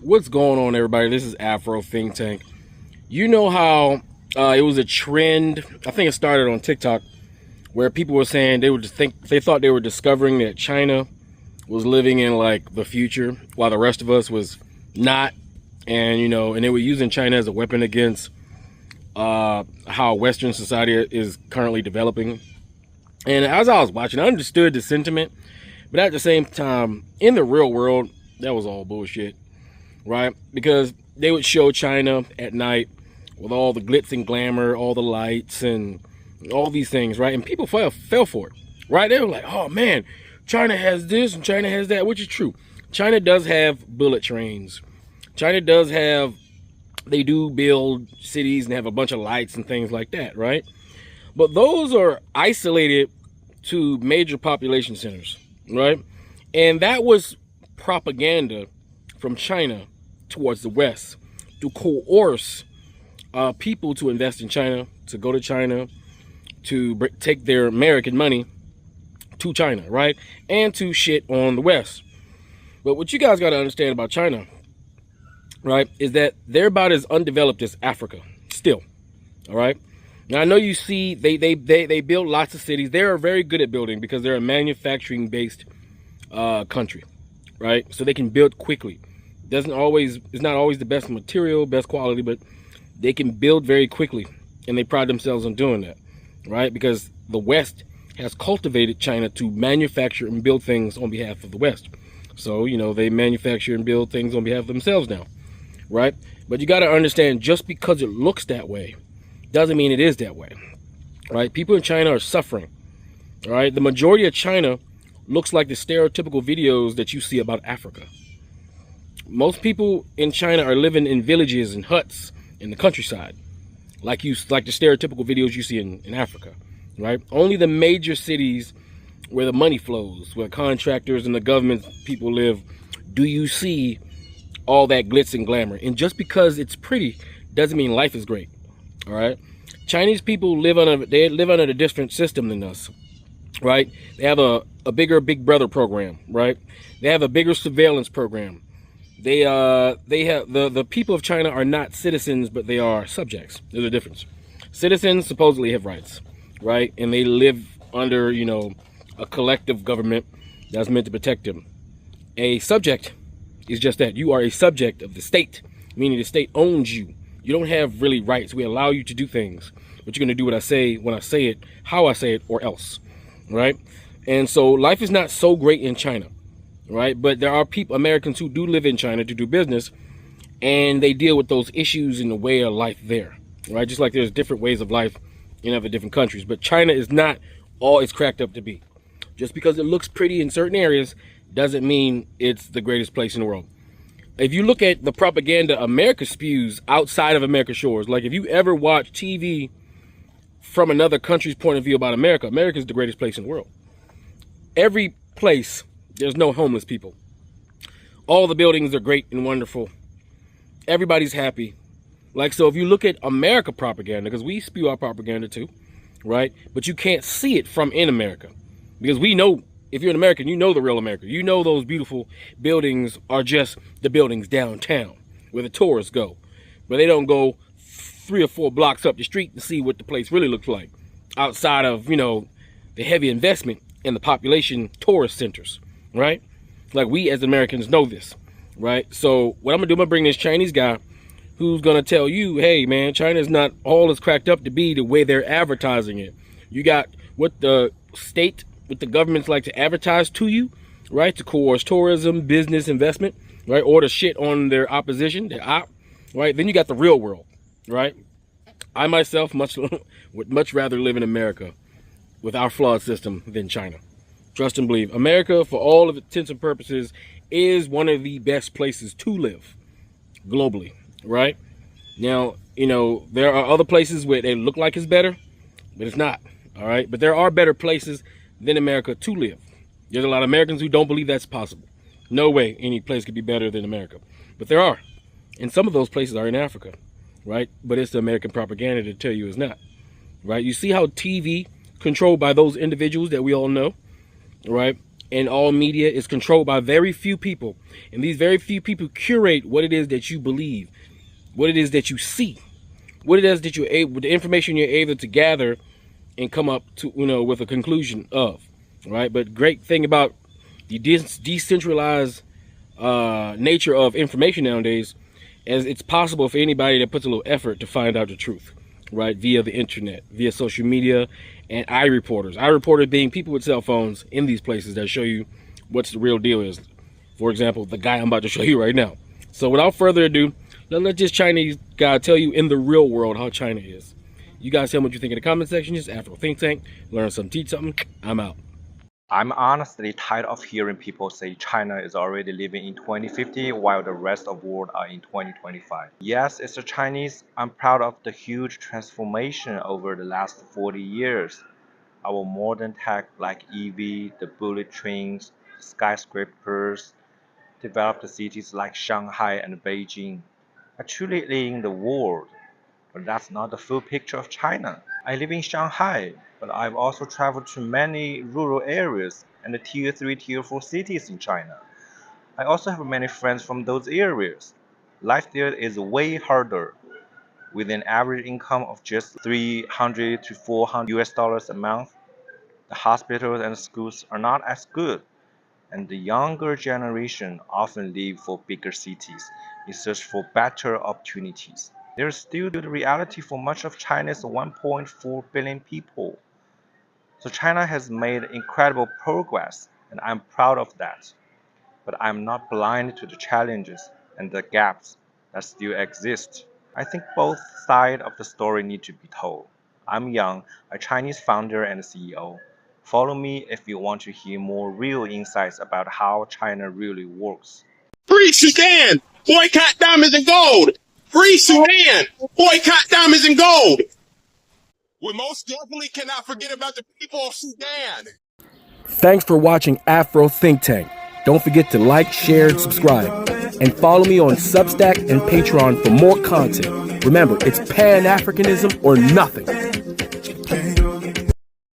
What's going on, everybody? This is Afro Think Tank. You know how it was a trend? I think it started on TikTok, where people were saying they thought they were discovering that China was living in like the future, while the rest of us was not. And and they were using China as a weapon against how Western society is currently developing. And as I was watching, I understood the sentiment, but at the same time, in the real world, that was all bullshit. Right? Because they would show China at night with all the glitz and glamour, all the lights and all these things, right? And people fell for it, right? They were like, oh man, China has this and China has that, which is true. China does have bullet trains. China does have, they do build cities and have a bunch of lights and things like that, right? But those are isolated to major population centers, right? And that was propaganda from China towards the West to coerce people to invest in China, to go to China, to take their American money to China, right? And to shit on the West. But what you guys got to understand about China, right, is that they're about as undeveloped as Africa still, all right? Now, I know you see they build lots of cities. They're very good at building because they're a manufacturing-based country, right? So they can build quickly. It's not always the best material, best quality, but they can build very quickly, and they pride themselves on doing that, right? Because the West has cultivated China to manufacture and build things on behalf of the West. So, they manufacture and build things on behalf of themselves now, right? But you got to understand, just because it looks that way doesn't mean it is that way, right? People in China are suffering, all right? The majority of China looks like the stereotypical videos that you see about Africa. Most people in China are living in villages and huts in the countryside, like the stereotypical videos you see in Africa, right? Only the major cities where the money flows, where contractors and the government people live, do you see all that glitz and glamour. And just because it's pretty doesn't mean life is great, all right? Chinese people live under a different system than us, right? They have a bigger Big Brother program, right? They have a bigger surveillance program. They have the people of China are not citizens, but they are subjects. There's a difference. Citizens supposedly have rights, right? And they live under, a collective government that's meant to protect them. A subject is just that. You are a subject of the state, meaning the state owns you. You don't have really rights. We allow you to do things, but you're going to do what I say, when I say it, how I say it, or else, right? And so life is not so great in China, right? But there are Americans who do live in China to do business, and they deal with those issues in the way of life there, right? Just like there's different ways of life in other different countries. But China is not all it's cracked up to be. Just because it looks pretty in certain areas doesn't mean it's the greatest place in the world. If you look at the propaganda America spews outside of America's shores, like if you ever watch TV from another country's point of view about America, America is the greatest place in the world. Every place, there's no homeless people. All the buildings are great and wonderful. Everybody's happy. Like, so if you look at America propaganda, because we spew our propaganda too, right? But you can't see it from in America. Because we know, if you're an American, you know the real America. You know those beautiful buildings are just the buildings downtown where the tourists go. But they don't go 3 or 4 blocks up the street to see what the place really looks like outside of, the heavy investment in the population tourist centers, right? Like, we as Americans know this, right? So what I'm gonna do, I'm gonna bring this Chinese guy who's gonna tell you, hey man, China's not all it's cracked up to be the way they're advertising it. You got what the state, what the governments like to advertise to you, right? To coerce tourism, business, investment, right? Or to shit on their opposition, their op, right? Then you got the real world, right? I myself would much rather live in America with our flawed system than China. Trust and believe. America, for all of intents and purposes, is one of the best places to live globally, right? Now, there are other places where they look like it's better, but it's not, all right? But there are better places than America to live. There's a lot of Americans who don't believe that's possible. No way any place could be better than America. But there are. And some of those places are in Africa, right? But it's the American propaganda to tell you it's not, right? You see how TV, controlled by those individuals that we all know, right? and all media is controlled by very few people. And these very few people curate what it is that you believe, what it is that you see, what it is that you're able, the information you're able to gather and come up to, with a conclusion of, right? But great thing about the decentralized nature of information nowadays, as it's possible for anybody that puts a little effort to find out the truth, right? Via the internet, via social media, and iReporters. iReporters being people with cell phones in these places that show you what's the real deal is. For example, the guy I'm about to show you right now. So without further ado, let this Chinese guy tell you in the real world how China is. You guys tell me what you think in the comment section. Just Afro Think Tank. Learn something, teach something. I'm out. I'm honestly tired of hearing people say China is already living in 2050 while the rest of the world are in 2025. Yes, it's the Chinese. I'm proud of the huge transformation over the last 40 years. Our modern tech like EV, the bullet trains, skyscrapers, developed cities like Shanghai and Beijing are truly leading the world. But that's not the full picture of China. I live in Shanghai, but I've also traveled to many rural areas and the tier 3, tier 4 cities in China. I also have many friends from those areas. Life there is way harder, with an average income of just 300 to 400 US dollars a month. The hospitals and schools are not as good, and the younger generation often leave for bigger cities in search for better opportunities. There is still the reality for much of China's 1.4 billion people. So China has made incredible progress, and I'm proud of that. But I'm not blind to the challenges and the gaps that still exist. I think both sides of the story need to be told. I'm Yang, a Chinese founder and CEO. Follow me if you want to hear more real insights about how China really works. Free Sudan! Boycott diamonds and gold! Free Sudan! Boycott diamonds and gold! We most definitely cannot forget about the people of Sudan. Thanks for watching Afro Think Tank. Don't forget to like, share, and subscribe. And follow me on Substack and Patreon for more content. Remember, it's Pan-Africanism or nothing.